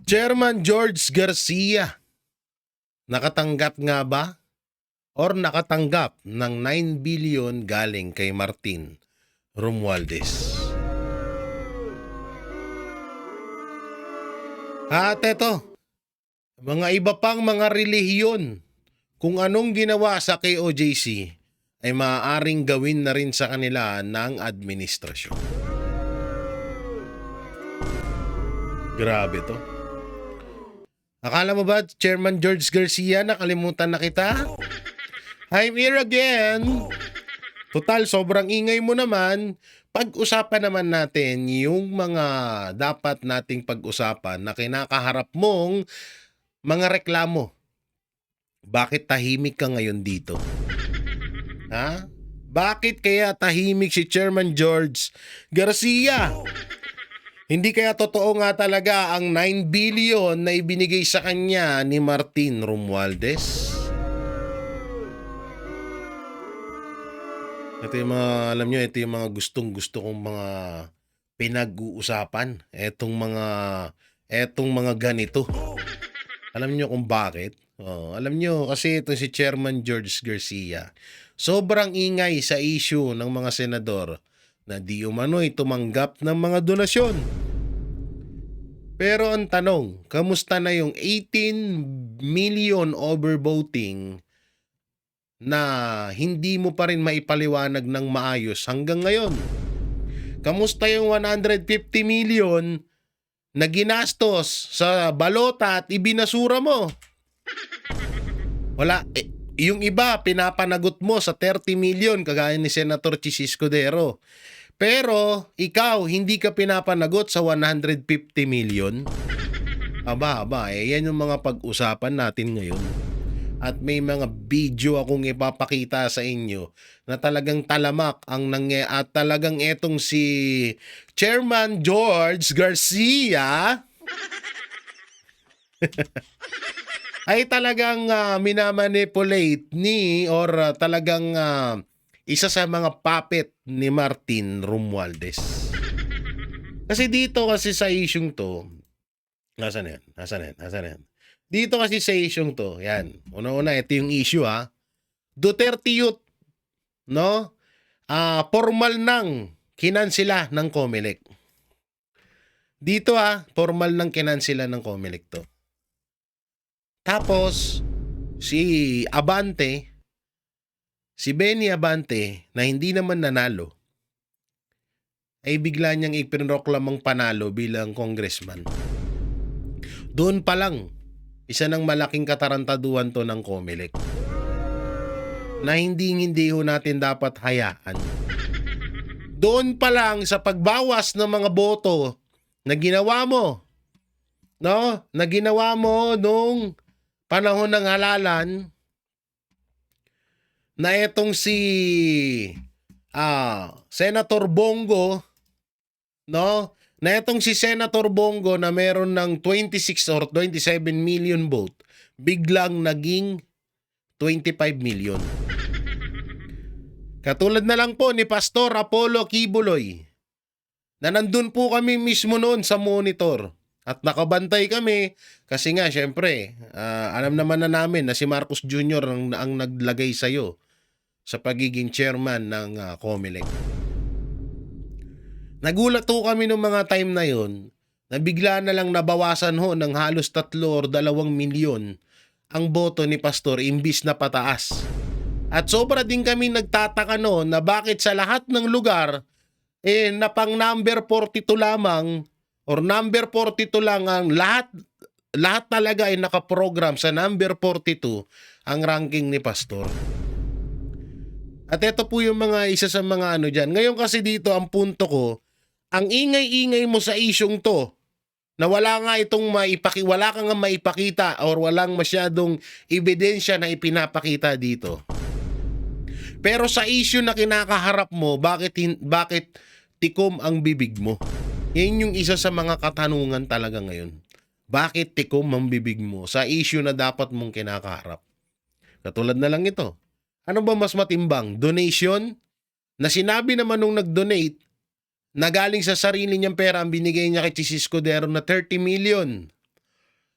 Chairman George Garcia, nakatanggap nga ba or nakatanggap ng 9 billion galing kay Martin Romualdez? At eto, mga iba pang mga relihiyon, kung anong ginawa sa KOJC ay maaaring gawin na rin sa kanila ng administrasyon. Grabe to. Akala mo ba, Chairman George Garcia, nakalimutan na kita? I'm here again. Total, sobrang ingay mo naman. Pag-usapan naman natin yung mga dapat nating pag-usapan na kinakaharap mong mga reklamo. Bakit tahimik ka ngayon dito? Ha? Bakit kaya tahimik si Chairman George Garcia? Hindi kaya totoo nga talaga ang 9 billion na ibinigay sa kanya ni Martin Romualdez? Ito yung mga, alam nyo, ito yung mga gustong-gusto kong mga pinag-uusapan. Etong mga ganito. Alam nyo kung bakit? Alam nyo, kasi ito si Chairman George Garcia. Sobrang ingay sa issue ng mga senador na di umano'y tumanggap ng mga donasyon. Pero ang tanong, kamusta na yung 18 million overvoting na hindi mo pa rin maipaliwanag ng maayos hanggang ngayon? Kamusta yung 150 million na ginastos sa balota at ibinasura mo? Wala. Yung iba, pinapanagot mo sa 30 million kagaya ni Senator Chis Escudero. Pero ikaw, hindi ka pinapanagot sa 150 million. Aba, yan yung mga pag-usapan natin ngayon. At may mga video akong ipapakita sa inyo na talagang talamak ang at talagang etong si Chairman George Garcia ay talagang minamanipulate ni or talagang isa sa mga puppet ni Martin Romualdez. Kasi dito kasi sa isyung to, Nasaan yan? Dito kasi sa isyung to, yan. Una-una, ito yung issue ha. Duterte Youth, no? Formal nang kinansila ng COMELEC. Dito formal nang kinansila ng COMELEC to. Tapos, si Benny Abante, na hindi naman nanalo, ay bigla niyang ipinroklamang panalo bilang congressman. Doon pa lang, isa ng malaking katarantaduhan to ng COMELEC na hindi ho natin dapat hayaan. Doon pa lang sa pagbawas ng mga boto na ginawa mo, no? Na ginawa mo nung panahon ng halalan, na etong si Senator Bongo, no? Na etong si Senator Bongo na meron ng 26 or 27 million vote, biglang naging 25 million. Katulad na lang po ni Pastor Apollo Kibuloy, na nandun po kami mismo noon sa monitor. At nakabantay kami kasi nga syempre, alam naman na namin na si Marcos Jr. ang naglagay sa'yo sa pagiging chairman ng COMELEC. Nagulat ho kami nung mga time na yon na bigla na lang nabawasan ho ng halos 3 or 2 milyon ang boto ni Pastor imbis na pataas. At sobra din kami nagtataka noon na bakit sa lahat ng lugar na pang number 42 lamang or number 42 lang ang lahat talaga ay nakaprogram sa number 42 ang ranking ni Pastor. At ito po yung mga isa sa mga dyan. Ngayon kasi dito ang punto ko, ang ingay-ingay mo sa isyong to, na wala ka nga maipakita or walang masyadong ebidensya na ipinapakita dito. Pero sa issue na kinakaharap mo, bakit tikom ang bibig mo? Yan yung isa sa mga katanungan talaga ngayon. Bakit tikom ang bibig mo sa issue na dapat mong kinakaharap? Katulad na lang ito. Ano ba mas matimbang? Donation? Na sinabi naman nung nag-donate na galing sa sarili niyang pera ang binigay niya kay Chis Escudero na 30 million.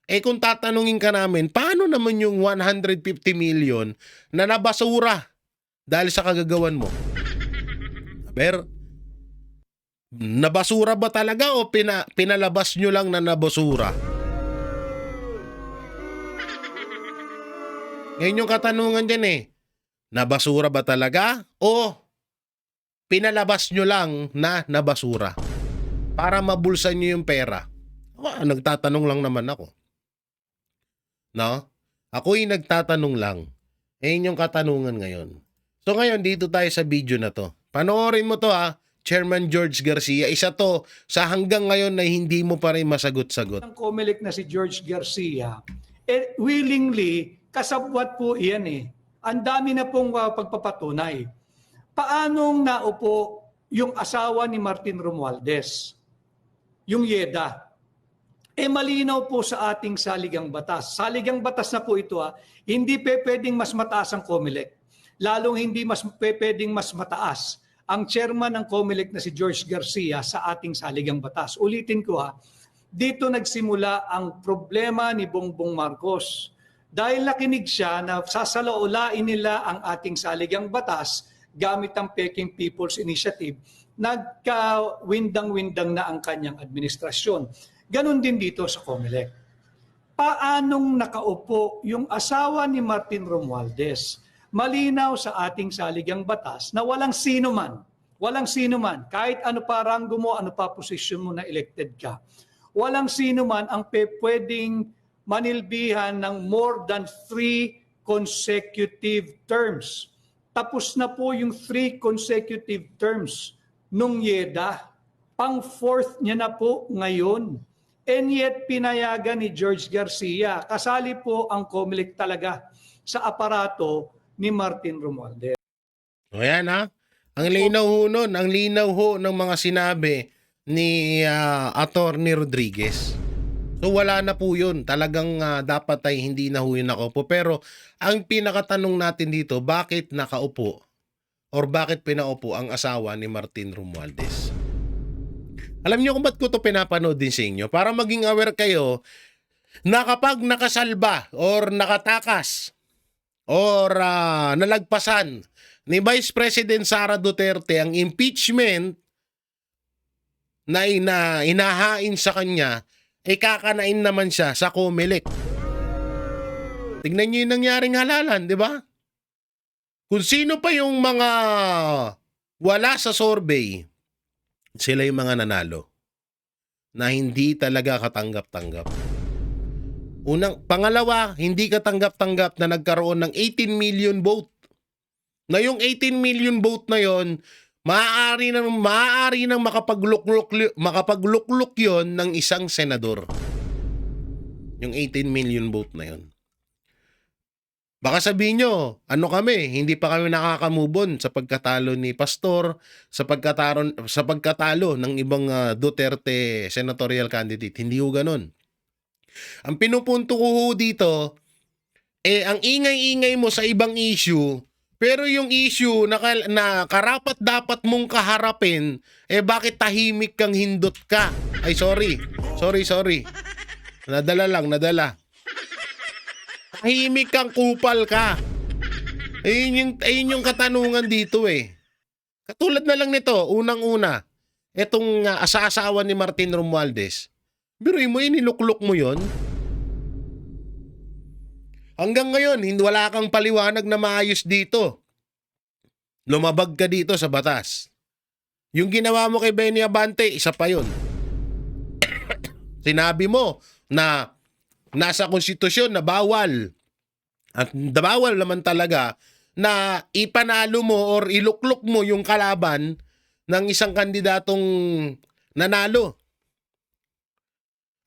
Eh kung tatanungin ka namin, paano naman yung 150 million na nabasura dahil sa kagagawan mo? Aber, nabasura ba talaga o pinalabas nyo lang na nabasura? Ngayon yung katanungan dyan eh. Nabasura ba talaga o pinalabas nyo lang na nabasura? Para mabulsan nyo yung pera. Nagtatanong lang naman ako. No? Ako'y nagtatanong lang. Yung katanungan ngayon. So ngayon, dito tayo sa video na to. Panoorin mo to Chairman George Garcia. Isa to sa hanggang ngayon na hindi mo pa rin masagot-sagot. Ang COMELEC na si George Garcia, willingly, kasabwat po iyan eh. Ang dami na pong pagpapatunay. Paanong naupo yung asawa ni Martin Romualdez? Yung Yeda. Malinaw po sa ating saligang batas. Saligang batas na po ito hindi pwedeng mas mataas ang COMELEC. Lalong hindi pwedeng mas mataas ang chairman ng COMELEC na si George Garcia sa ating saligang batas. Ulitin ko dito nagsimula ang problema ni Bongbong Marcos. Dahil nakinig siya na sasalaulain nila ang ating saligang batas gamit ang Peking People's Initiative, nagka-windang-windang na ang kanyang administrasyon. Ganon din dito sa COMELEC. Paanong nakaupo yung asawa ni Martin Romualdez? Malinaw sa ating saligang batas na walang sino man, kahit ano pa ranggo mo, ano pa posisyon mo na elected ka, walang sino man ang pwedeng manilbihan ng more than 3 consecutive terms. Tapos na po yung 3 consecutive terms nung Yeda. Pang-4th niya na po ngayon. And yet, pinayagan ni George Garcia. Kasali po ang COMELEC talaga sa aparato ni Martin Romualdez. O yan Ang linaw ho nun, ang linaw ho ng mga sinabi ni Attorney Rodriguez. So wala na po yun. Talagang dapat ay hindi na ho yun nakaupo. Pero ang pinakatanong natin dito, bakit nakaupo or bakit pinaupo ang asawa ni Martin Romualdez? Alam niyo kung ba't ko ito pinapanood din sa inyo? Para maging aware kayo na kapag nakasalba or nakatakas or nalagpasan ni Vice President Sara Duterte ang impeachment na inahain sa kanya, kakanain naman siya sa COMELEC. Tignan niyo yung nangyaring halalan, di ba? Kung sino pa yung mga wala sa survey, sila yung mga nanalo na hindi talaga katanggap-tanggap. Pangalawa, hindi katanggap-tanggap na nagkaroon ng 18 million vote. Na yung 18 million vote na yon, maaari nang makapaglukluk yon ng isang senador. Yung 18 million vote na yon. Baka sabihin nyo, hindi pa kami nakakamubon sa pagkatalo ni Pastor, sa pagkatalo ng ibang Duterte senatorial candidate. Hindi ho ganun. Ang pinupunto ko ho dito, ang ingay-ingay mo sa ibang issue, pero yung issue na karapat dapat mong kaharapin, bakit tahimik kang hindot ka? Ay, sorry. Nadala. Tahimik kang kupal ka. Ayun yung katanungan dito Katulad na lang nito, unang-una, etong asawa ni Martin Romualdez. Biruin mo, inilukluk mo yon. Hanggang ngayon, wala kang paliwanag na maayos dito. Lumabag ka dito sa batas. Yung ginawa mo kay Benny Abante, isa pa yun. Sinabi mo na nasa konstitusyon na bawal. At bawal naman talaga na ipanalo mo or ilukluk mo yung kalaban ng isang kandidatong nanalo.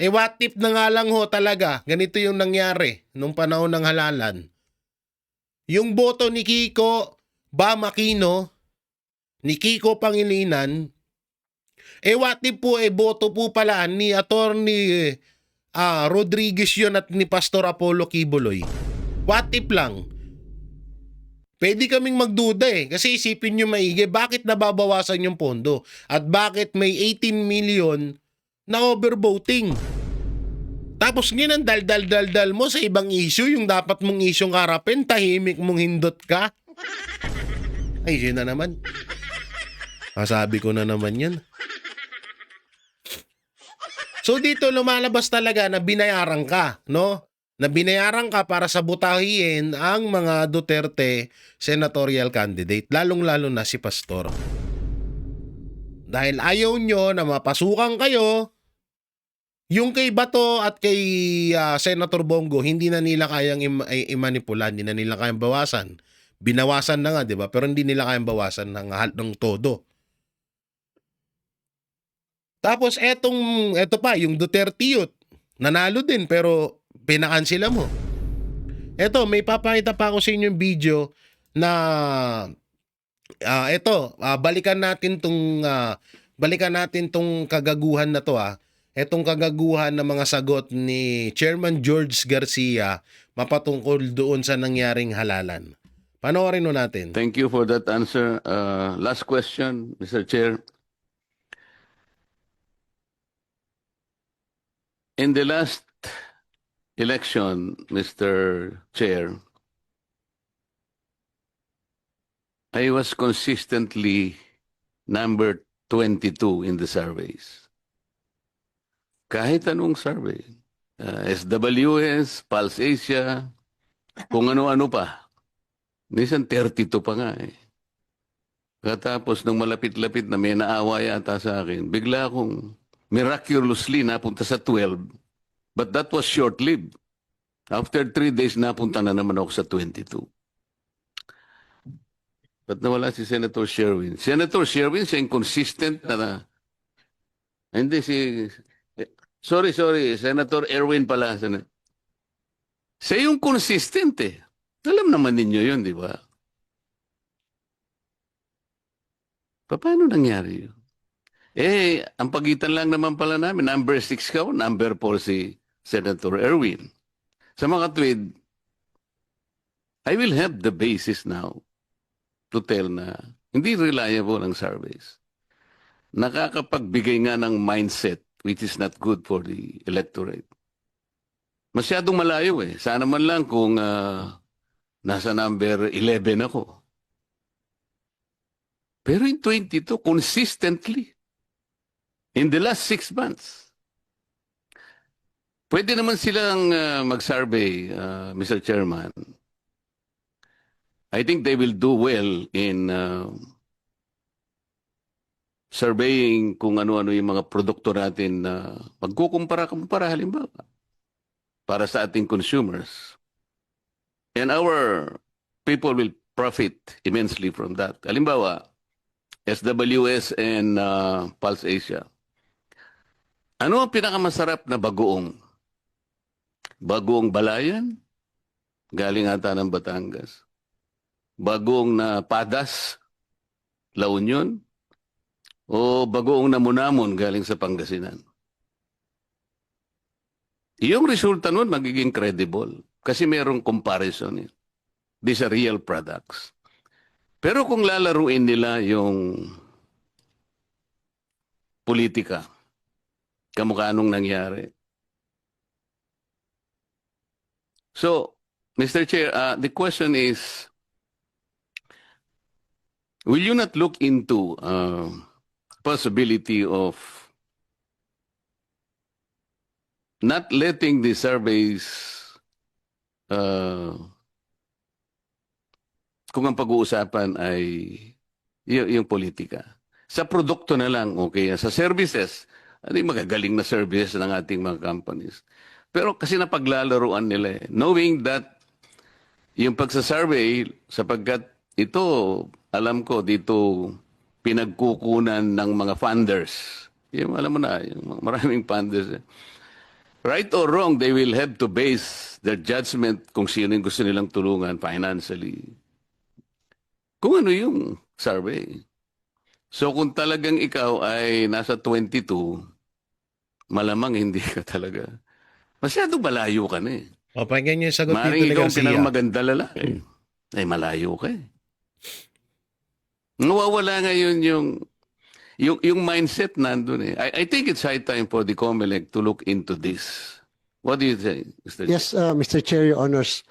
What if na nga lang ho talaga, ganito yung nangyari nung panahon ng halalan. Yung boto ni Kiko Aquino, ni Kiko Pangilinan, what if po boto po pala ni Attorney Rodriguez yun at ni Pastor Apollo Quiboloy. What if lang? Pwede kaming magduda kasi isipin nyo maigi, bakit nababawasan yung pondo? At bakit may 18 million na overvoting? Tapos ngayon ang dal mo sa ibang issue, yung dapat mong isyong harapin, tahimik mong hindot ka. Ay, yun na naman. Sabi ko na naman yan. So dito lumalabas talaga na binayaran ka, no? Na binayaran ka para sabutahin ang mga Duterte senatorial candidate, lalong-lalo na si Pastor. Dahil ayaw nyo na mapasukan kayo, yung kay Bato at kay Senator Bongo, hindi na nila kayang imanipula, hindi na nila kayang bawasan. Binawasan na nga, di ba? Pero hindi nila kayang bawasan ng todo. Tapos eto pa, yung Duterte Youth, nanalo din pero pinakansila mo. Eto, may papakita pa ako sa inyo yung video na balikan natin tong kagaguhan na to. Etong kagaguhan ng mga sagot ni Chairman George Garcia mapatungkol doon sa nangyaring halalan. Panoorin mo natin. Thank you for that answer. Last question, Mr. Chair. In the last election, Mr. Chair, I was consistently number 22 in the surveys. Kahit anong survey. SWS, Pulse Asia, kung ano-ano pa. Minsan 32 pa nga eh. Katapos nung malapit-lapit na may naawa yata sa akin, bigla akong miraculously napunta sa 12. But that was short-lived. After 3 days, napunta na naman ako sa 22. Ba't nawala si Senator Sherwin? Senator Sherwin, siya inconsistent na. Hindi, sorry, Senator Erwin pala. Siya yung consistent eh. Alam naman ninyo yun, di ba? Paano nangyari yun? Ang pagitan lang naman pala namin, number 6 ka, number 4 si Senator Erwin. Sa mga tweet, I will have the basis now to tell na hindi reliable ang surveys. Nakakapagbigay nga ng mindset which is not good for the electorate. Masyadong malayo eh. Sana man lang kung nasa number 11 ako. Pero in 22, consistently, in the last 6 months, pwede naman silang mag-survey, Mr. Chairman. I think they will do well in surveying kung ano-ano yung mga produkto natin na magkukumpara halimbawa para sa ating consumers. And our people will profit immensely from that. Halimbawa, SWS and Pulse Asia. Ano ang pinakamasarap na bagoong? Bagoong Balayan? Galing ata ng Batangas. Bagoong na Padas? La Union? O bagoong na Munamon galing sa Pangasinan? Yung resulta nun magiging credible kasi mayroong comparison. These are real products. Pero kung lalaruin nila yung politika, kamukha nung nangyari. So, Mr. Chair, the question is, will you not look into possibility of not letting the surveys kung ang pag-uusapan ay yung politika. Sa produkto na lang, okay. Sa services, magagaling na services ng ating mga companies. Pero kasi napaglalaruan nila eh. Knowing that yung pagsasurvey, sapagkat ito, alam ko, dito pinagkukunan ng mga funders. Yung, alam mo na, yung maraming funders. Right or wrong, they will have to base their judgment kung sino yung gusto nilang tulungan financially. Kung ano yung survey. So kung talagang ikaw ay nasa 22, malamang hindi ka talaga. Masyado malayo ka na eh. O, pakinggan niyo yung sagot Maring dito ni ikaw ang Garcia. pinakamaganda lalaki. Ay malayo ka eh. Nawawala ngayon yung mindset nandun eh. I think it's high time for the COMELEC to look into this. What do you say, Mr. Chair? Yes, Mr. Chair, Your Honors.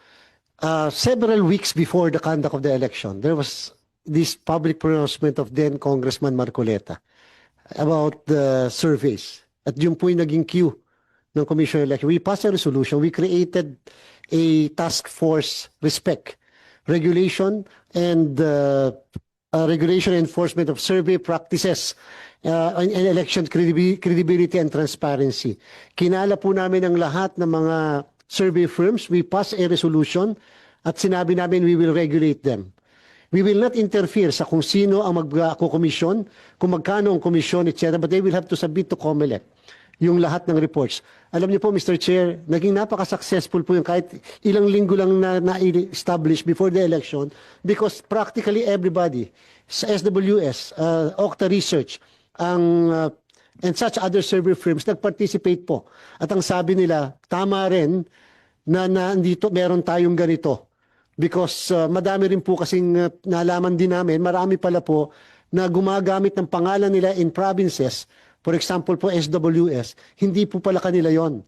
Several weeks before the conduct of the election, there was this public pronouncement of then Congressman Marcoleta about the surveys. At yung po yung naging queue ng Commission on Election. We passed a resolution. We created a task force respect, regulation and enforcement of survey practices and election credibility and transparency. Kinala po namin ang lahat ng mga survey firms. We passed a resolution at sinabi namin we will regulate them. We will not interfere sa kung sino ang mag-commission, kung magkano ang commission, etc. But they will have to submit to COMELEC yung lahat ng reports. Alam niyo po, Mr. Chair, naging napaka-successful po yung kahit ilang linggo lang na-establish before the election because practically everybody sa SWS, Okta Research, and such other survey firms nag-participate po. At ang sabi nila, tama rin na nandito meron tayong ganito. Because madami rin po kasing nalaman din namin, marami pala po na gumagamit ng pangalan nila in provinces. For example po SWS, hindi po pala kanila yon.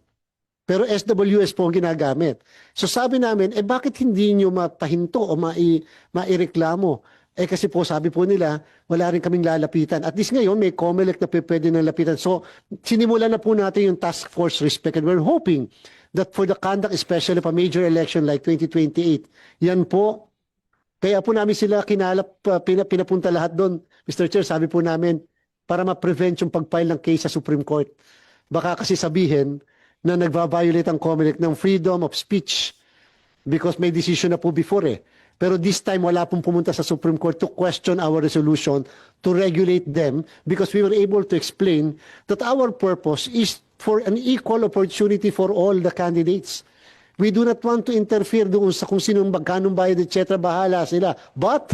Pero SWS po ang ginagamit. So sabi namin, bakit hindi nyo mapahinto o maireklamo? Kasi po sabi po nila, wala rin kaming lalapitan. At least ngayon, may COMELEC na pwede nang lapitan. So sinimulan na po natin yung task force respect and we're hoping that for the conduct especially of a major election like 2028, yan po, kaya po namin sila kinalap, pinapunta lahat doon. Mr. Chair, sabi po namin, para ma-prevent yung pag-file ng case sa Supreme Court. Baka kasi sabihin na nagva-violate ang COMELEC ng freedom of speech because may decision na po before eh. Pero this time wala pong pumunta sa Supreme Court to question our resolution to regulate them because we were able to explain that our purpose is for an equal opportunity for all the candidates. We do not want to interfere doon sa kung sinong magkanong bayad, etc. Bahala sila. But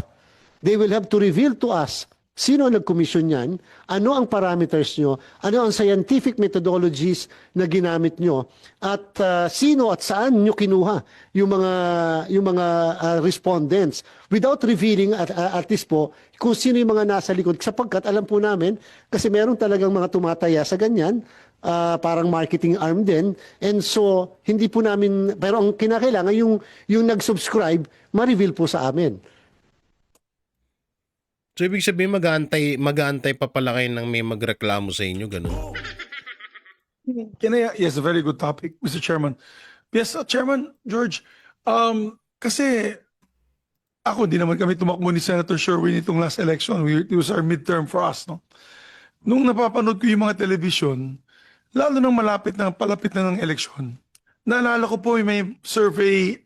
they will have to reveal to us sino ang nag-commission yan, ano ang parameters nyo, ano ang scientific methodologies na ginamit nyo, at sino at saan nyo kinuha yung mga respondents without revealing at least po kung sino yung mga nasa likod. Sapagkat alam po namin, kasi meron talagang mga tumataya sa ganyan, parang marketing arm din. And so, hindi po namin, pero ang kinakailangan, yung nag-subscribe, ma-reveal po sa amin. So, ibig sabihin, mag-aantay pa pala kayo ng may magreklamo sa inyo, ganun. Yes, a very good topic, Mr. Chairman. Yes, Chairman George, kasi ako, di naman kami tumakbo ni Senator Sherwin itong last election. It was our midterm for us, no? Nung napapanood ko yung mga television, lalo nang palapit na ng election, naalala ko po yung may survey,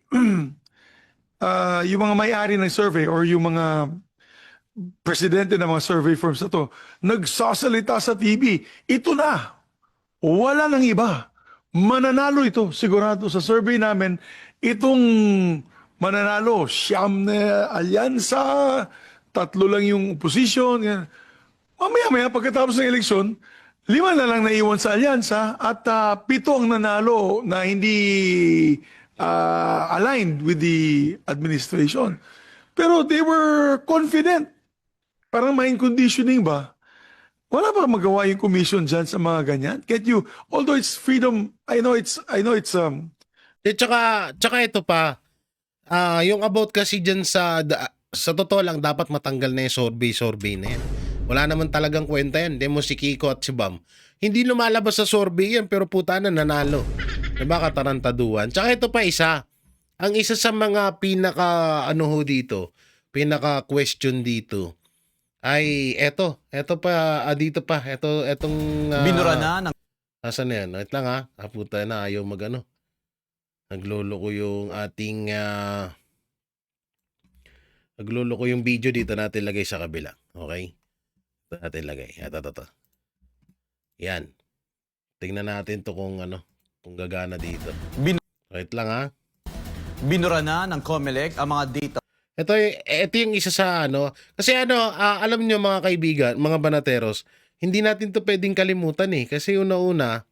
yung mga may-ari ng survey or yung mga presidente ng mga survey firms na to, nagsasalita sa TV, ito na, wala nang iba. Mananalo ito, sigurado sa survey namin, itong mananalo, siyam na alyansa, 3 lang yung opposition. Yan. Mamaya-maya, pagkatapos ng eleksyon, 5 na lang naiwan sa alyansa at 7 ang nanalo na hindi aligned with the administration. Pero they were confident. Parang mind conditioning ba? Wala ba magawa yung commission dyan sa mga ganyan? Although it's freedom, I know it's Tsaka ito pa, yung about kasi dyan sa totoo lang, dapat matanggal na yung survey na yan. Wala naman talagang kwenta yan. Demo si Kiko at si Bam. Hindi lumalabas sa survey yan, pero puta na nanalo. Diba, katarantaduan? Tsaka ito pa isa. Ang isa sa mga pinaka question dito ay eto pa dito pa etong Binura na ng asan na yan? Wait lang ha. Puta na, ayaw naglolo ko yung ating naglolo ko yung video dito, natin lagay sa kabila. Okay? Ito natin lagay. Ito. Yan. Tingnan natin to kung gagana dito. Wait lang ha. binura na ng COMELEC ang mga data. Ito yung isa sa kasi alam niyo mga kaibigan, mga banateros, hindi natin to pwedeng kalimutan kasi una-una,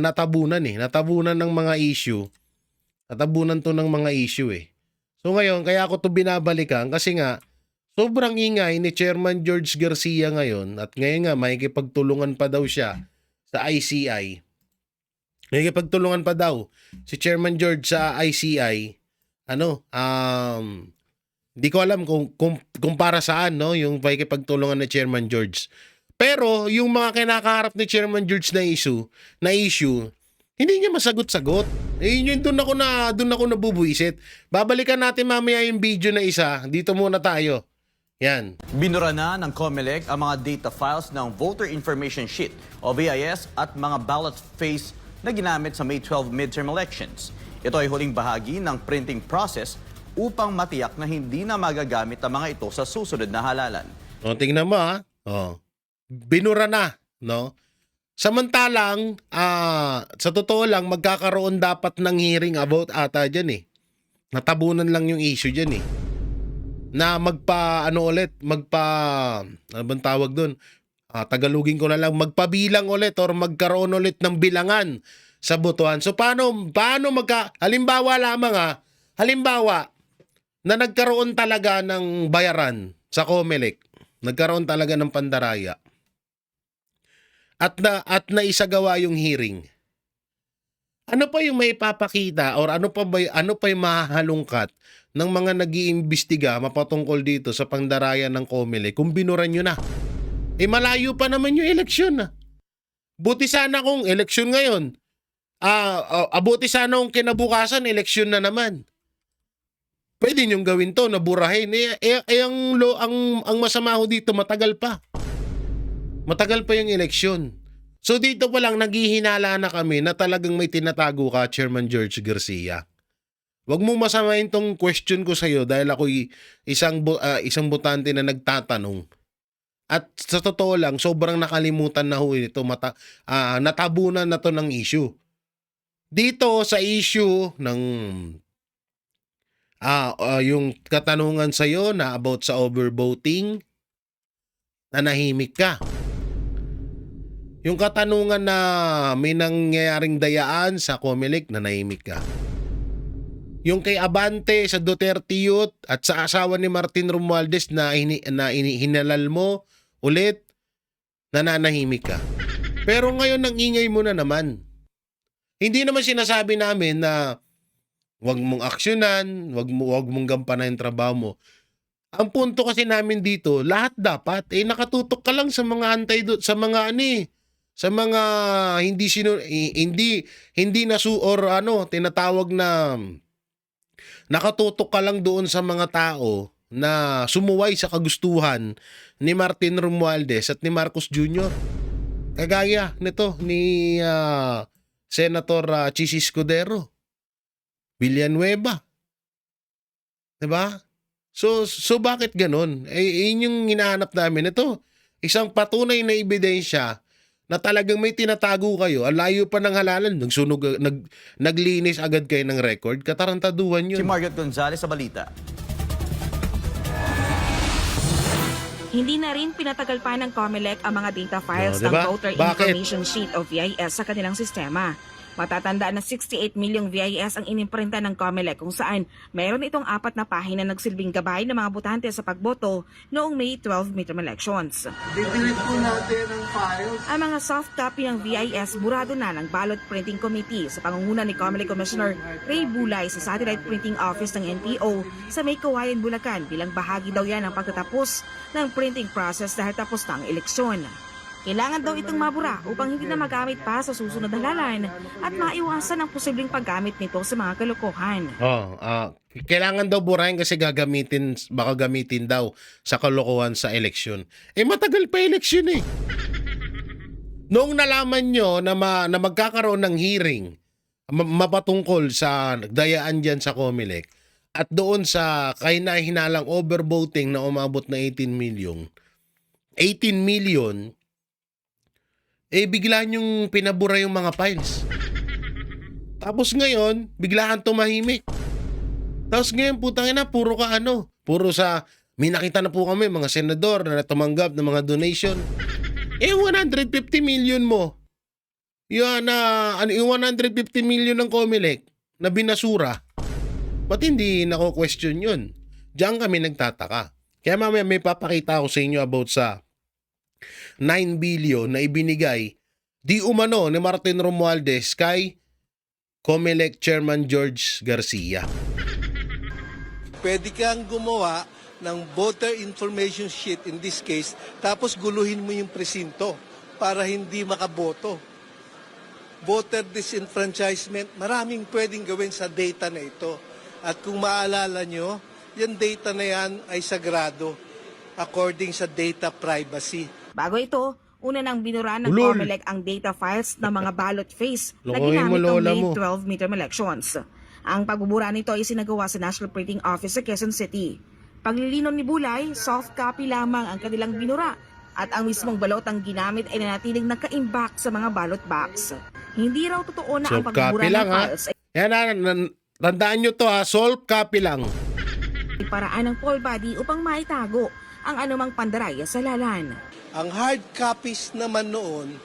natabunan ng mga issue. Natabunan to ng mga issue So ngayon, kaya ako to binabalikan kasi nga, sobrang ingay ni Chairman George Garcia ngayon at ngayon nga makikipagtulungan pa daw siya sa ICI. Nakikipagtulungan pa daw si Chairman George sa ICI. Hindi ko alam kung para saan, no, yung pakikipagtulungan ni Chairman George. Pero yung mga kinakaharap ni Chairman George na issue, hindi niya masagot-sagot. Yun doon ako nabubuisit. Babalikan natin mamaya yung video na isa. Dito muna tayo. Yan. Binura na ng COMELEC ang mga data files ng Voter Information Sheet o VIS at mga ballot face na ginamit sa May 12 midterm elections. Ito ay huling bahagi ng printing process upang matiyak na hindi na magagamit ang mga ito sa susunod na halalan. O, tingnan mo ha. O, binura na, no? Samantalang, sa totoo lang, magkakaroon dapat ng hearing about ata dyan eh. Natabunan lang yung issue dyan eh. Na ano bang tawag doon? Tagalogin ko na lang, magpabilang ulit or magkaroon ulit ng bilangan sa botohan. So paano halimbawa lamang halimbawa na nagkaroon talaga ng bayaran sa COMELEC, nagkaroon talaga ng pandaraya at naisagawa yung hearing. Ano pa yung may papakita or ano pa yung mahahalungkat ng mga nag-iimbestiga mapatungkol dito sa pandaraya ng COMELEC kung binuran nyo na? Malayo pa naman yung eleksyon. Buti sana kung eleksyon ngayon. Buti sana kung kinabukasan, eleksyon na naman. Pwede nyong gawin to, naburahin. Ang masama ho dito, matagal pa. Matagal pa yung eleksyon. So dito pa lang, naghihinala na kami na talagang may tinatago ka, Chairman George Garcia. Huwag mo masamain tong question ko sa'yo dahil ako'y isang botante na nagtatanong. At sa totoo lang, sobrang nakalimutan na ho ito. Natabunan na to ng issue. Dito sa issue ng yung katanungan sa'yo na about sa overvoting, nanahimik ka. Yung katanungan na may nangyayaring dayaan sa COMELEC, nanahimik ka. Yung kay Abante sa Duterte Youth at sa asawa ni Martin Romualdez na hinalal mo ulit, nananahimik ka. Pero ngayon nang ingay mo na naman. Hindi naman sinasabi namin na wag mong aksyonan, wag mong gampanan yung trabaho mo. Ang punto kasi namin dito, lahat dapat nakatutok ka lang sa mga sa mga tinatawag na nakatutok ka lang doon sa mga tao na sumuway sa kagustuhan ni Martin Romualdez at ni Marcos Jr. Kagaya nito ni Senator Chis Escudero, Villanueva. Diba? So bakit ganun? Yun yung hinahanap namin. Ito, isang patunay na ebidensya na talagang may tinatago kayo. Ang layo pa ng halalan. Naglinis agad kayo ng record. Katarantaduhan Si yun. Margaret Gonzalez sa balita. Hindi na rin pinatagal pa ng COMELEC ang mga data files No, diba? ng Voter Bakit? Information Sheet o VIS sa kanilang sistema. Matatandaan na 68 milyong VIS ang inimprenta ng COMELEC kung saan mayroon itong 4 na pahina nagsilbing gabay ng mga botante sa pagboto noong May 12 midterm elections. Didelete po natin ang files. Ang mga soft copy ng VIS burado na ng Ballot Printing Committee sa pangunguna ni COMELEC Commissioner Ray Bulay sa Satellite Printing Office ng NPO sa May Kawayan, Bulacan bilang bahagi daw yan ng pagtatapos ng printing process dahil tapos na ang eleksyon. Kailangan daw itong mabura upang hindi na magamit pa sa susunod na halalan at maiwasan ang posibleng paggamit nito sa mga kalokohan. Kailangan daw burahin kasi baka gamitin daw sa kalokohan sa eleksyon. Matagal pa eleksyon eh. Noong nalaman nyo na magkakaroon ng hearing mapatungkol sa dayaan dyan sa COMELEC at doon sa hinalang overvoting na umabot na 18 million, bigla nyong pinabura yung mga files. Tapos ngayon, biglaan tumahimik. Tapos ngayon, putang ina, puro may nakita na po kami, mga senador na tumanggap ng mga donation. 150 million mo. Yung 150 million ng COMELEC na binasura. Ba't hindi nako-question yun? Diyan kami nagtataka. Kaya may papakita ako sa inyo about sa 9 billion na ibinigay di umano ni Martin Romualdez kay COMELEC Chairman George Garcia. Pwede kang gumawa ng voter information sheet in this case, tapos guluhin mo yung presinto para hindi makaboto. Voter disenfranchisement, maraming pwedeng gawin sa data na ito. At kung maalala nyo, yung data na yan ay sagrado according sa data privacy. Bago ito, una nang binura ng Ulol. COMELEC ang data files ng mga ballot face na Lokohin mo, ginamit ng lola May mo. 12 midterm elections. Ang pagbubura nito ay sinagawa sa National Printing Office sa Quezon City. Paglilinaw ni Bulay, soft copy lamang ang kanilang binura at ang mismong balot ang ginamit ay nanatiling nakaimbak sa mga ballot box. Hindi raw totoo na ang Soft pagbubura copy ng lang, ha? files ay Tandaan nyo to, ha, soft copy lang. paraan ng poll body upang maitago ang anumang pandaraya sa lalan. Ang hard copies naman noon,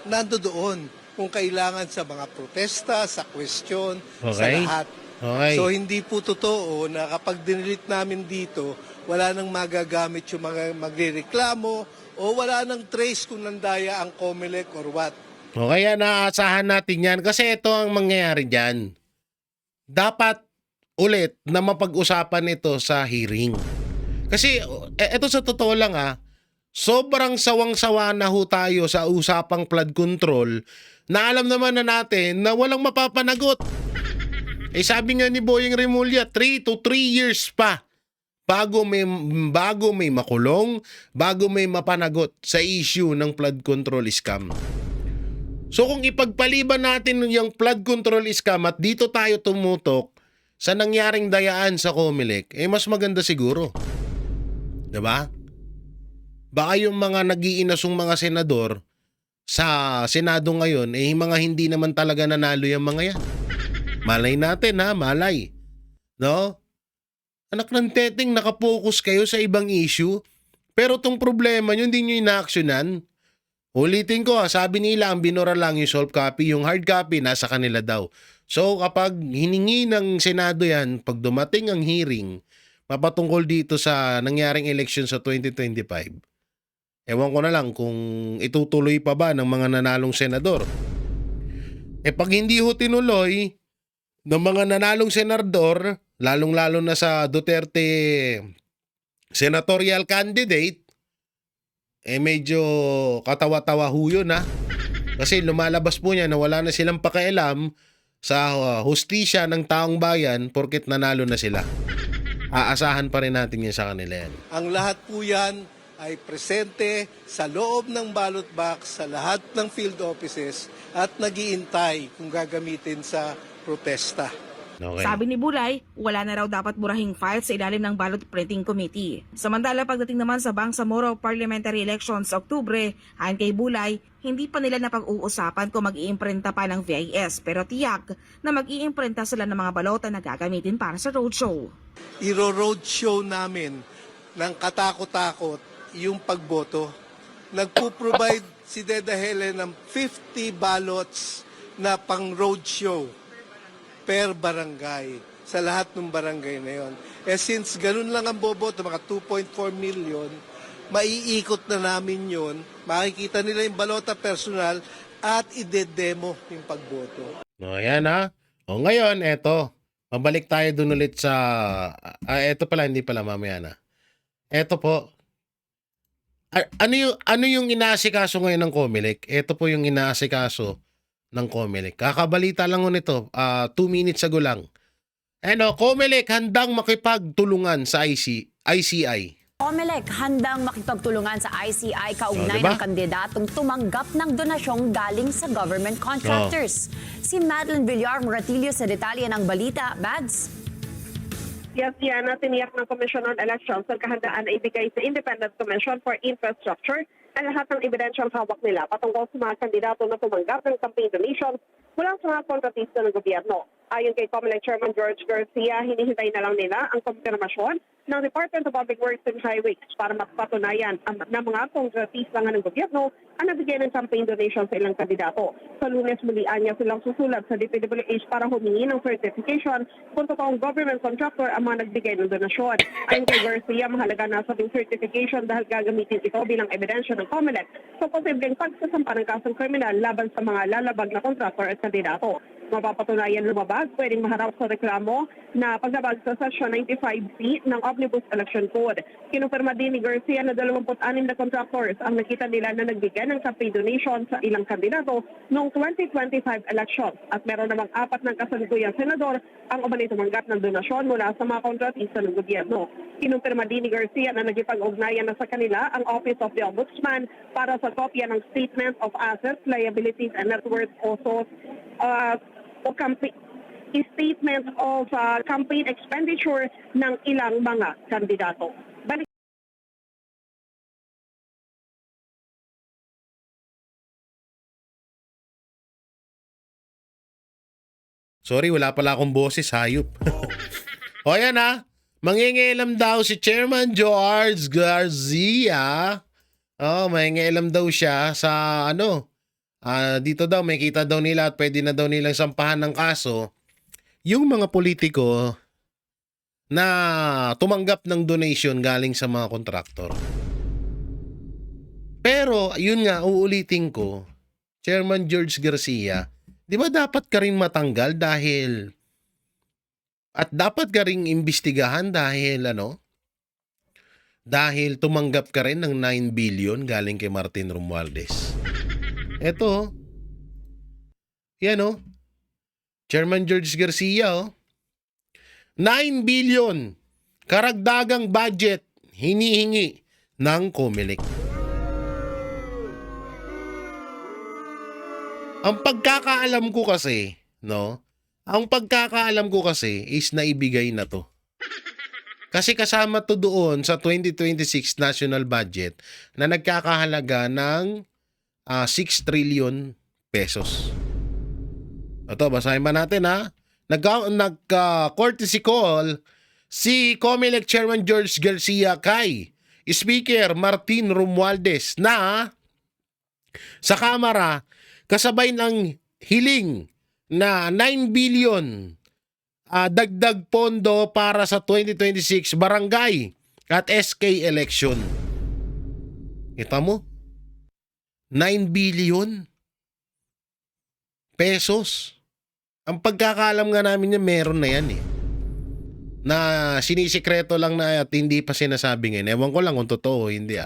nandoon kung kailangan sa mga protesta, sa question, sa Okay. lahat. Okay. So hindi po totoo na kapag dinilit namin dito, wala nang magagamit yung mga magrereklamo o wala nang trace kung nandaya ang COMELEC or what. O kaya naaasahan natin yan kasi ito ang mangyayari dyan. Dapat ulit na mapag-usapan ito sa hearing. Kasi ito sa totoo lang, sobrang sawang-sawa na ho tayo sa usapang flood control na alam naman na natin na walang mapapanagot. Sabi nga ni Boyeng Remulla, 3 to 3 years pa bago may makulong, bago may mapanagot sa issue ng flood control scam. So kung ipagpaliban natin yung flood control scam at dito tayo tumutok sa nangyaring dayaan sa COMELEC, mas maganda siguro. 'Di ba? Baka yung mga nag-iinasong mga senador sa Senado ngayon, mga hindi naman talaga nanalo yung mga yan. Malay natin, malay. No? Anak ng teteng, nakapokus kayo sa ibang issue, pero tong problema nyo, hindi nyo ina-actionan. Ulitin ko, sabi nila, ang binura lang yung soft copy, yung hard copy, nasa kanila daw. So, kapag hiningi ng Senado yan, pag dumating ang hearing, mapatungkol dito sa nangyaring election sa 2025, ewan ko na lang kung itutuloy pa ba ng mga nanalong senador. Pag hindi ho tinuloy ng mga nanalong senador, lalong-lalo na sa Duterte senatorial candidate, medyo katawa-tawa ho yun, Kasi lumalabas po niya na wala na silang pakialam sa hustisya ng taong bayan porket nanalo na sila. Aasahan pa rin natin yun sa kanila yan. Ang lahat po yan ay presente sa loob ng ballot box, sa lahat ng field offices at nag-iintay kung gagamitin sa protesta. Okay. Sabi ni Bulay, wala na raw dapat burahing files sa ilalim ng Ballot Printing Committee. Samantala pagdating naman sa Bangsamoro Parliamentary Elections sa Oktubre, ayon kay Bulay, hindi pa nila napag-uusapan kung mag-iimprenta pa ng VIS pero tiyak na mag-iimprenta sila ng mga balota na gagamitin para sa roadshow. Iro-roadshow namin ng katakot-takot yung pagboto. Nagpo-provide si Deda Helen ng 50 ballots na pang roadshow per barangay, sa lahat ng barangay na yon. Since ganun lang ang boboto, mga 2.4 million, maiikot na namin yon, makikita nila yung balota personal at ide-demo yung pagboto. Ayan, O ngayon, eto. Mabalik tayo dun ulit sa... eto pala, hindi pala mamaya na. Eto po. Ano yung inaasikaso ngayon ng COMELEC? Eto po yung inaasikaso ng COMELEC. Kakabalita lang ko nito, 2 minutes ago lang. COMELEC handang makipagtulungan sa ICI. COMELEC handang makipagtulungan sa ICI kaugnay diba? ng kandidatong tumanggap ng donasyong galing sa government contractors. Si Madeline Villar Moratillo sa detalye ng balita. Mads? Yes, Diana, tiniyak ng Commission on Elections ang kahandaan na ibigay sa Independent Commission for Infrastructure ang lahat ng ebidensyang hawak nila patungkol sa mga kandidato na tumanggap ng campaign donations mula sa mga kontratista ng gobyerno. Ayon kay COMELEC Chairman George Garcia, hinihintay na lang nila ang kompirmasyon ng Department of Public Works and Highways para mapatunayan na mga kontratista ng gobyerno ang nabigay ng campaign donation sa ilang kandidato. Sa Lunes, mulian niya silang susulat sa DPWH para humingi ng certification kung totoong government contractor ang mga nagbigay ng donasyon. Ayon kay Garcia, mahalaga na sabing certification dahil gagamitin ito bilang ebidensya ng COMELEC sa posibleng pagsasampa ng kasong kriminal laban sa mga lalabag na kontraktor at kandidato. Mapapatunayan lumabag, pwedeng maharap sa reklamo na paglabag sa Section 95C ng Omnibus Election Code. Kinumpirma din ni Garcia na 26 na contractors ang nakita nila na nagbigay ng campaign donation sa ilang kandidato noong 2025 elections at meron namang 4 ng kasalukuyang senador ang umanay tumanggap ng donasyon mula sa mga kontratista ng gobyerno. Kinumpirma din ni Garcia na nagipag-ugnayan na sa kanila ang Office of the Ombudsman para sa kopya ng Statement of Assets, Liabilities and Net Worth statement of campaign expenditure ng ilang mga kandidato. Balik Sorry, wala pala akong boses, hayop. O yan ha, mangingialam daw si Chairman George Garcia. Mangingialam daw siya sa dito daw may kita daw nila at pwede na daw nilang sampahan ng kaso yung mga politiko na tumanggap ng donation galing sa mga kontraktor. Pero yun nga, uulitin ko, Chairman George Garcia, di ba dapat ka rin matanggal at dapat ka rin imbestigahan dahil tumanggap ka rin ng 9 billion galing kay Martin Romualdez. Eto, yan Chairman George Garcia 9 billion karagdagang budget hinihingi ng COMELEC. Ang pagkakaalam ko kasi is naibigay na to. Kasi kasama to doon sa 2026 national budget na nagkakahalaga ng 6 trillion pesos. Ito, basahin ba natin ha? Nagka-courtesy call si COMELEC Chairman George Garcia kay Speaker Martin Romualdez na sa Kamara kasabay ng hiling na 9 billion dagdag pondo para sa 2026 barangay at SK election. Kita mo? 9 billion pesos. Ang pagkakaalam nga namin niya, meron na yan na sinisikreto lang na at hindi pa sinasabi ngayon. Ewan ko lang kung totoo, hindi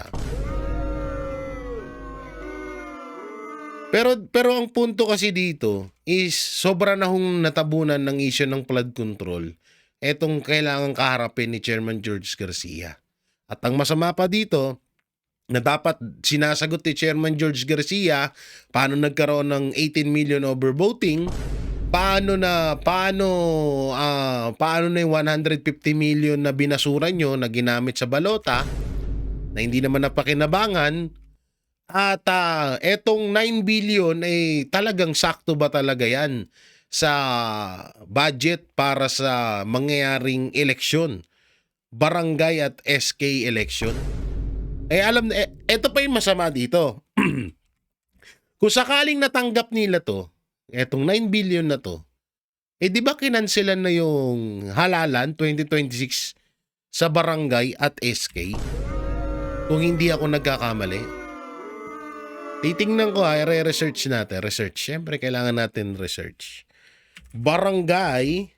Pero ang punto kasi dito is sobra na hong natabunan ng issue ng flood control etong kailangang kaharapin ni Chairman George Garcia. At ang masama pa dito, na dapat sinasagot ni Chairman George Garcia paano nagkaroon ng 18 million overvoting, paano na yung 150 million na binasura nyo na ginamit sa balota na hindi naman napakinabangan, at etong 9 billion ay talagang sakto ba talaga yan sa budget para sa mangyayaring eleksyon, barangay at SK election. Ito pa yung masama dito. Kung sakaling natanggap nila to, etong 9 billion na to, di ba kinanselan na yung halalan 2026 sa barangay at SK? Kung hindi ako nagkakamali. Titingnan ko i-research natin. Research. Siyempre, kailangan natin research. Barangay,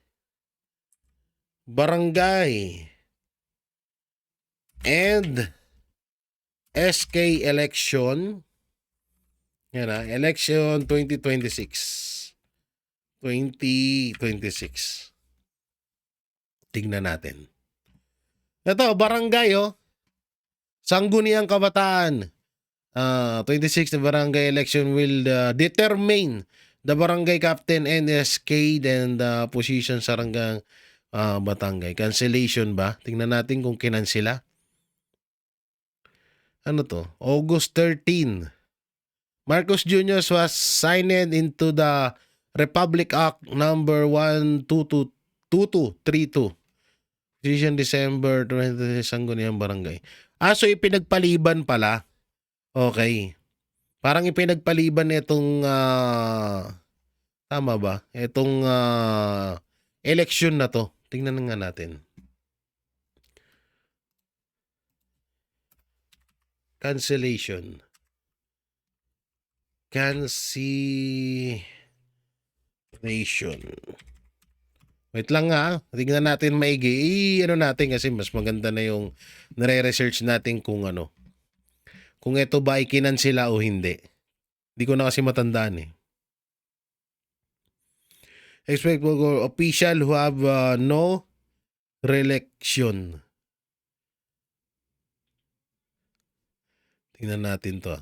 and SK election. Yan election 2026. Tingnan natin. Ito, barangay Sangguniang Kabataan. 26 na barangay election will determine the barangay captain and SK and position sa hanggang Batangay. Cancellation ba? Tingnan natin kung kinansela. Ano to? August 13. Marcos Jr. was signed into the Republic Act number 12232. Decision December 20, Sangguniang Barangay. So ipinagpaliban pala. Okay. Parang ipinagpaliban itong tama ba? Itong election na to. Tingnan nga natin. Cancellation. Cancellation. Wait lang nga. Tingnan natin maigi. Ano natin kasi mas maganda na yung nare-research natin kung ano. Kung ito ba ay kinansela o hindi. Hindi ko na kasi matandaan eh. Expect official who have no reelection. Tingnan natin to.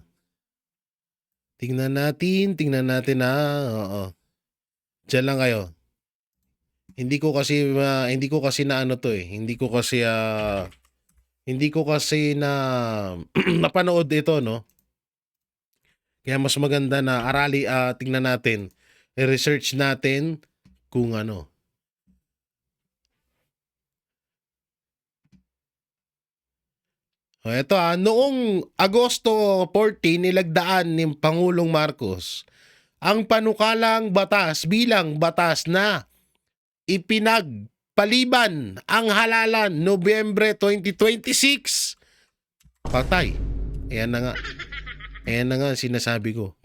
Tingnan natin Oo. Diyan lang kayo. Hindi ko kasi na ano to eh. Hindi ko kasi na napanood ito, no. Kaya mas maganda na tingnan natin, i-research natin kung ano. Ito noong Agosto 14 nilagdaan ni Pangulong Marcos ang panukalang batas bilang batas na ipinagpaliban ang halalan Nobyembre 2026. Patay. Ayan na nga ang sinasabi ko.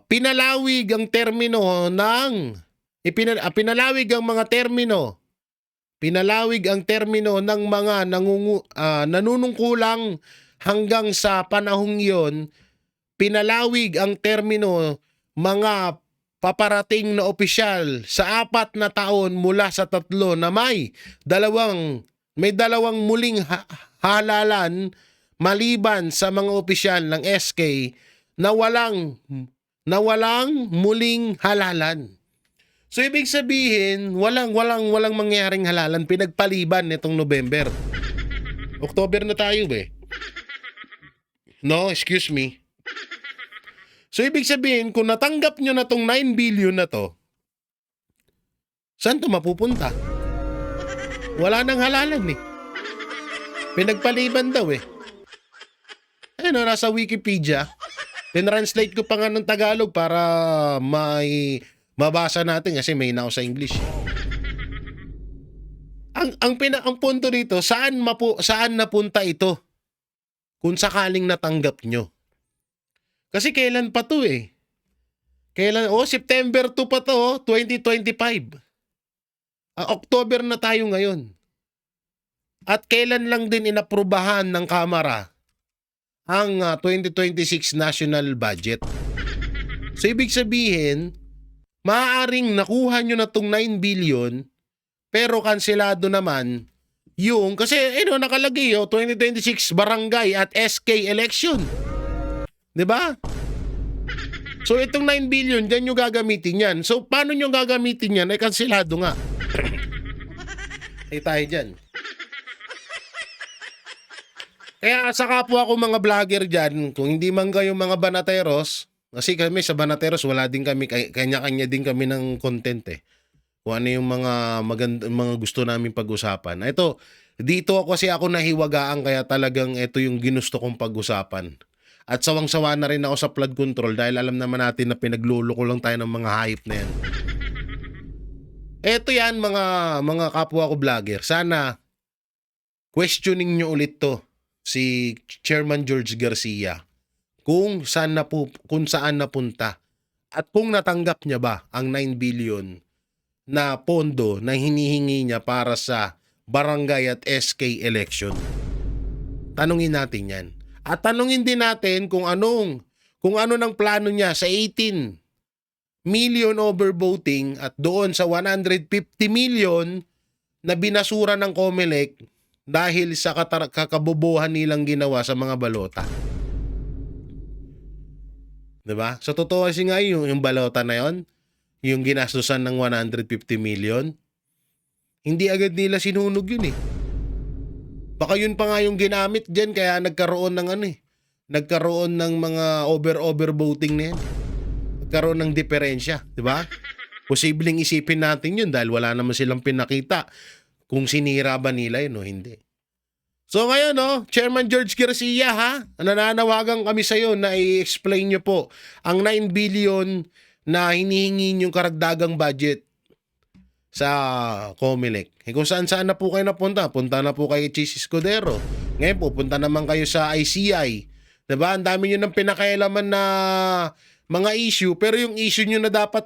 Pinalawig ang termino ng pinalawig ang mga termino. Pinalawig ang termino ng mga nanunungkulang hanggang sa panahong iyon. Pinalawig ang termino mga paparating na opisyal sa 4 na taon mula sa 3 na may dalawang muling halalan maliban sa mga opisyal ng SK na walang muling halalan. So ibig sabihin, walang mangyaring halalan, pinagpaliban nitong November. October na tayo eh. No, excuse me. So ibig sabihin, kung natanggap nyo na tong 9 billion na to, saan to mapupunta? Wala nang halalan eh. Pinagpaliban daw eh. Ayun, nasa Wikipedia. Tinranslate ko pa nga ng Tagalog para mabasa natin kasi may na sa English. Ang punto dito, saan napunta ito? Kung sakaling natanggap nyo. Kasi kailan pa to eh? September 2 pa to, 2025. October na tayo ngayon. At kailan lang din inaprubahan ng Kamara ang 2026 national budget. So ibig sabihin, maaaring nakuha nyo na tong 9 billion pero kanselado naman yung, kasi nakalagay 2026 barangay at SK election. 'Di ba? So itong 9 billion, dyan nyo gagamitin yan. So paano nyo gagamitin yan? Ay kanselado nga. Ay tayo dyan. Kaya sa kapwa ko mga vlogger dyan, kung hindi man kayo mga banateros, kasi kami sa banateros, wala din kami, kanya-kanya din kami ng content eh. Kung ano yung mga gusto namin pag-usapan. Dito kasi ako nahiwagaan, kaya talagang ito yung ginusto kong pag-usapan. At sawang-sawa na rin ako sa flood control dahil alam naman natin na pinagluloko lang tayo ng mga hype na yan. Eto yan mga kapwa ko vlogger. Sana questioning nyo ulit to si Chairman George Garcia kung saan napunta at kung natanggap niya ba ang 9 billion na pondo na hinihingi niya para sa barangay at SK election. Tanungin natin yan. At tanungin din natin kung ano ng plano niya sa 18 million overvoting at doon sa 150 million na binasura ng COMELEC dahil sa kakabobohan nilang ginawa sa mga balota. 'Di ba? Sa totoo kasi nga yung balota na yon, yung ginastusan ng 150 million, hindi agad nila sinunog yun eh. Baka yun pa nga yung ginamit diyan kaya nagkaroon ng mga overvoting na yan. Nagkaroon ng diferensya, 'di ba? Posibleng isipin natin yun dahil wala naman silang pinakita kung sinira ba nila yun o hindi. So ngayon Chairman George Garcia nananawagan kami sa iyo na i-explain nyo po ang 9 billion na hinihingi yung karagdagang budget sa COMELEC. Kung saan na po kayo napunta. Punta na po kay Chis Escudero. Ngayon, pupunta naman kayo sa ICI. Diba? Ang dami nyo ng pinakailaman na mga issue, pero yung issue nyo na dapat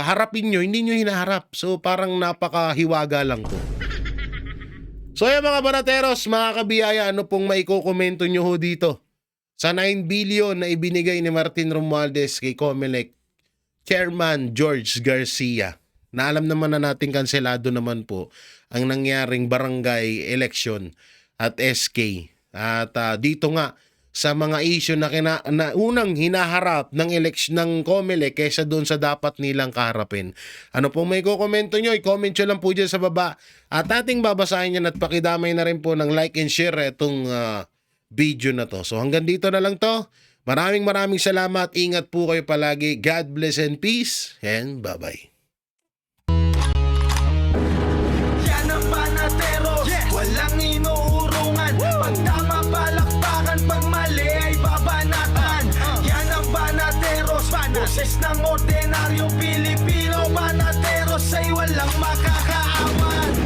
harapin nyo, hindi nyo hinaharap. So, parang napakahiwaga lang po. So, yan mga banateros, mga kabiyaya, ano pong maikokomento nyo ho dito sa 9 billion na ibinigay ni Martin Romualdez kay COMELEC Chairman George Garcia? Na alam naman na natin kanselado naman po ang nangyaring barangay election at SK. At dito nga sa mga issue na unang hinaharap ng election ng COMELEC kaysa doon sa dapat nilang kaharapin. Ano pong may kukomento nyo? I-comment nyo lang po dyan sa baba. At ating babasahin yan at pakidamay na rin po ng like and share itong video na to. So hanggang dito na lang to. Maraming salamat. Ingat po kayo palagi. God bless and peace. And bye-bye. Yan ang Banateros, walang inuurungan. Pag tama palakpakan, pag mali ay babanatan. Yan ang Banateros, boses ng ordinaryong Pilipino. Banateros